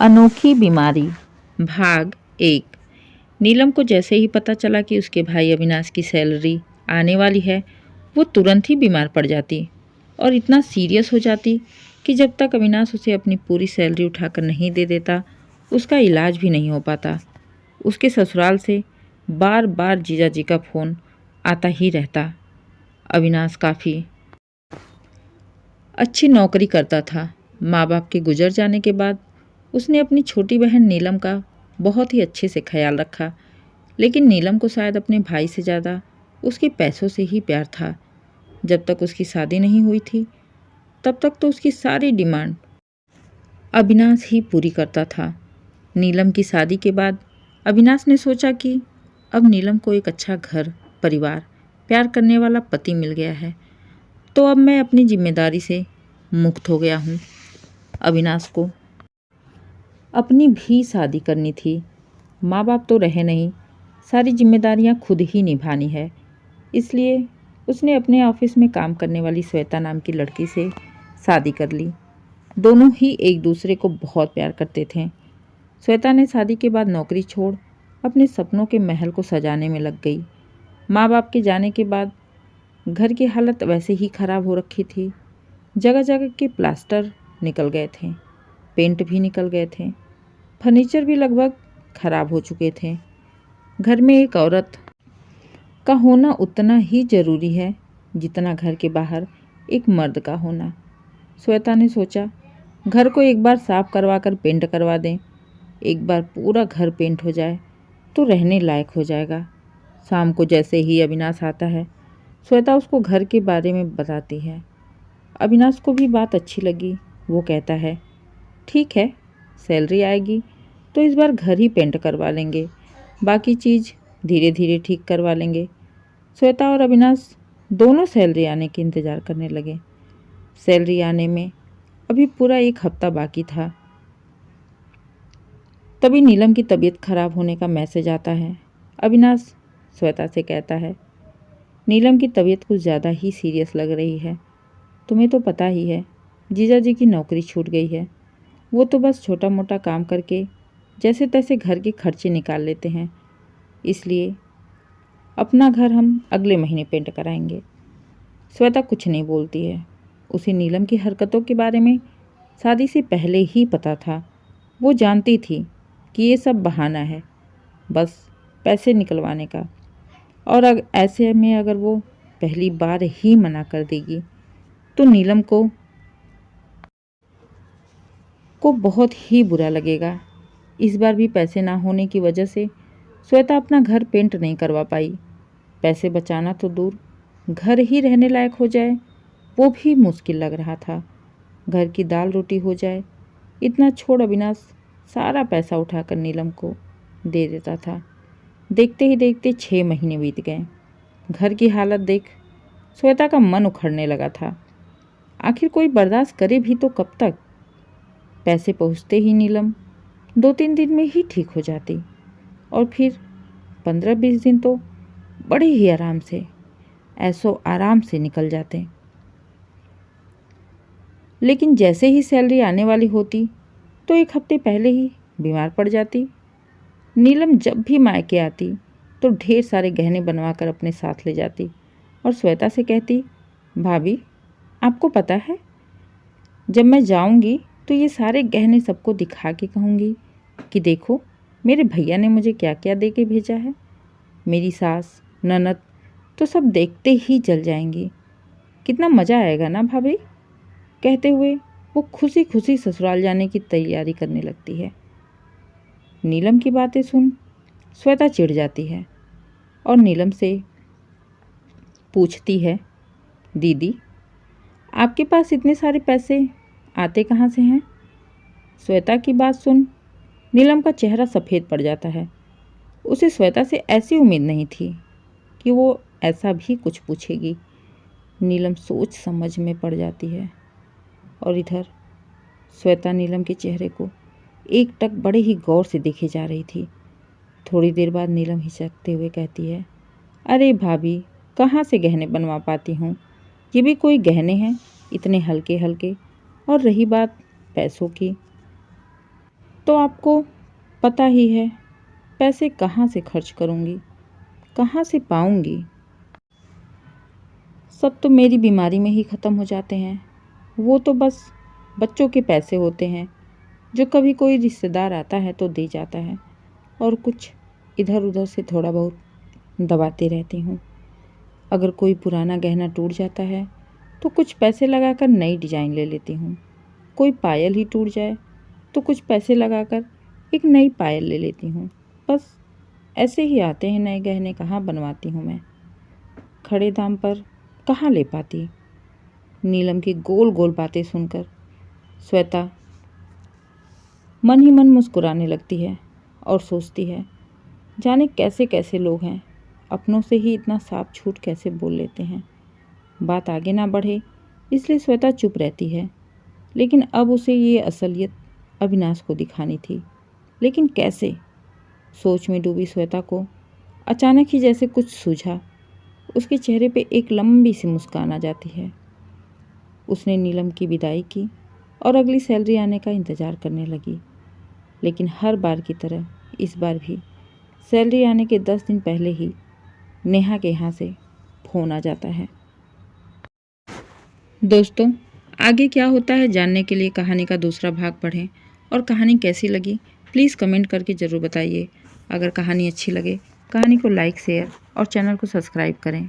अनोखी बीमारी भाग 1। नीलम को जैसे ही पता चला कि उसके भाई अविनाश की सैलरी आने वाली है, वो तुरंत ही बीमार पड़ जाती और इतना सीरियस हो जाती कि जब तक अविनाश उसे अपनी पूरी सैलरी उठाकर नहीं दे देता, उसका इलाज भी नहीं हो पाता। उसके ससुराल से बार बार जीजा जी का फ़ोन आता ही रहता। अविनाश काफ़ी अच्छी नौकरी करता था। माँ बाप के गुजर जाने के बाद उसने अपनी छोटी बहन नीलम का बहुत ही अच्छे से ख्याल रखा, लेकिन नीलम को शायद अपने भाई से ज़्यादा उसके पैसों से ही प्यार था। जब तक उसकी शादी नहीं हुई थी, तब तक तो उसकी सारी डिमांड अविनाश ही पूरी करता था। नीलम की शादी के बाद अविनाश ने सोचा कि अब नीलम को एक अच्छा घर, परिवार, प्यार करने वाला पति मिल गया है, तो अब मैं अपनी जिम्मेदारी से मुक्त हो गया हूँ। अविनाश को अपनी भी शादी करनी थी। माँ बाप तो रहे नहीं, सारी जिम्मेदारियाँ खुद ही निभानी है। इसलिए उसने अपने ऑफिस में काम करने वाली श्वेता नाम की लड़की से शादी कर ली। दोनों ही एक दूसरे को बहुत प्यार करते थे। श्वेता ने शादी के बाद नौकरी छोड़ अपने सपनों के महल को सजाने में लग गई। माँ बाप के जाने के बाद घर की हालत वैसे ही ख़राब हो रखी थी। जगह जगह के प्लास्टर निकल गए थे, पेंट भी निकल गए थे, फर्नीचर भी लगभग ख़राब हो चुके थे। घर में एक औरत का होना उतना ही ज़रूरी है जितना घर के बाहर एक मर्द का होना। श्वेता ने सोचा, घर को एक बार साफ करवा कर पेंट करवा दें। एक बार पूरा घर पेंट हो जाए तो रहने लायक हो जाएगा। शाम को जैसे ही अविनाश आता है, श्वेता उसको घर के बारे में बताती है। अविनाश को भी बात अच्छी लगी। वो कहता है, ठीक है, सैलरी आएगी तो इस बार घर ही पेंट करवा लेंगे, बाकी चीज़ धीरे धीरे ठीक करवा लेंगे। श्वेता और अविनाश दोनों सैलरी आने के इंतज़ार करने लगे। सैलरी आने में अभी पूरा एक हफ्ता बाकी था। तभी नीलम की तबीयत खराब होने का मैसेज आता है। अविनाश श्वेता से कहता है, नीलम की तबीयत कुछ ज़्यादा ही सीरियस लग रही है। तुम्हें तो पता ही है, जीजा जी की नौकरी छूट गई है। वो तो बस छोटा मोटा काम करके जैसे तैसे घर के खर्चे निकाल लेते हैं। इसलिए अपना घर हम अगले महीने पेंट कराएंगे। श्वेता कुछ नहीं बोलती है। उसे नीलम की हरकतों के बारे में शादी से पहले ही पता था। वो जानती थी कि ये सब बहाना है, बस पैसे निकलवाने का। और ऐसे में अगर वो पहली बार ही मना कर देगी तो नीलम को बहुत ही बुरा लगेगा। इस बार भी पैसे ना होने की वजह से श्वेता अपना घर पेंट नहीं करवा पाई। पैसे बचाना तो दूर, घर ही रहने लायक हो जाए वो भी मुश्किल लग रहा था। घर की दाल रोटी हो जाए इतना छोड़ अविनाश सारा पैसा उठाकर नीलम को दे देता था। देखते ही देखते 6 महीने बीत गए। घर की हालत देख श्वेता का मन उखड़ने लगा था। आखिर कोई बर्दाश्त करे भी तो कब तक। पैसे पहुँचते ही नीलम 2-3 दिन में ही ठीक हो जाती और फिर 15-20 दिन तो बड़े ही आराम से, ऐसो आराम से निकल जाते। लेकिन जैसे ही सैलरी आने वाली होती तो 1 हफ्ते पहले ही बीमार पड़ जाती। नीलम जब भी मायके आती तो ढेर सारे गहने बनवा कर अपने साथ ले जाती और श्वेता से कहती, भाभी आपको पता है, जब मैं जाऊंगी तो ये सारे गहने सबको दिखा के कहूँगी कि देखो मेरे भैया ने मुझे क्या क्या दे के भेजा है। मेरी सास ननद तो सब देखते ही जल जाएंगी। कितना मज़ा आएगा ना भाभी। कहते हुए वो खुशी खुशी ससुराल जाने की तैयारी करने लगती है। नीलम की बातें सुन श्वेता चिढ़ जाती है और नीलम से पूछती है, दीदी आपके पास इतने सारे पैसे आते कहाँ से हैं। श्वेता की बात सुन नीलम का चेहरा सफ़ेद पड़ जाता है। उसे श्वेता से ऐसी उम्मीद नहीं थी कि वो ऐसा भी कुछ पूछेगी। नीलम सोच समझ में पड़ जाती है और इधर श्वेता नीलम के चेहरे को एकटक बड़े ही गौर से देखे जा रही थी। थोड़ी देर बाद नीलम हिचकते हुए कहती है, अरे भाभी कहाँ से गहने बनवा पाती हूँ, ये भी कोई गहने हैं इतने हल्के हल्के। और रही बात पैसों की, तो आपको पता ही है पैसे कहाँ से खर्च करूँगी, कहाँ से पाऊँगी। सब तो मेरी बीमारी में ही ख़त्म हो जाते हैं। वो तो बस बच्चों के पैसे होते हैं जो कभी कोई रिश्तेदार आता है तो दे जाता है, और कुछ इधर उधर से थोड़ा बहुत दबाती रहती हूँ। अगर कोई पुराना गहना टूट जाता है तो कुछ पैसे लगाकर नई डिज़ाइन ले लेती हूँ। कोई पायल ही टूट जाए तो कुछ पैसे लगाकर एक नई पायल ले लेती हूँ। बस ऐसे ही आते हैं नए गहने, कहाँ बनवाती हूँ मैं, खड़े दाम पर कहाँ ले पाती। नीलम की गोल गोल बातें सुनकर श्वेता मन ही मन मुस्कुराने लगती है और सोचती है, जाने कैसे कैसे लोग हैं, अपनों से ही इतना साफ झूठ कैसे बोल लेते हैं। बात आगे ना बढ़े इसलिए श्वेता चुप रहती है, लेकिन अब उसे ये असलियत अविनाश को दिखानी थी। लेकिन कैसे? सोच में डूबी श्वेता को अचानक ही जैसे कुछ सूझा। उसके चेहरे पे एक लंबी सी मुस्कान आ जाती है। उसने नीलम की विदाई की और अगली सैलरी आने का इंतज़ार करने लगी। लेकिन हर बार की तरह इस बार भी सैलरी आने के 10 दिन पहले ही नेहा के यहाँ से फ़ोन आ जाता है। दोस्तों, आगे क्या होता है जानने के लिए कहानी का दूसरा भाग पढ़ें, और कहानी कैसी लगी प्लीज़ कमेंट करके ज़रूर बताइए। अगर कहानी अच्छी लगे कहानी को लाइक, शेयर और चैनल को सब्सक्राइब करें।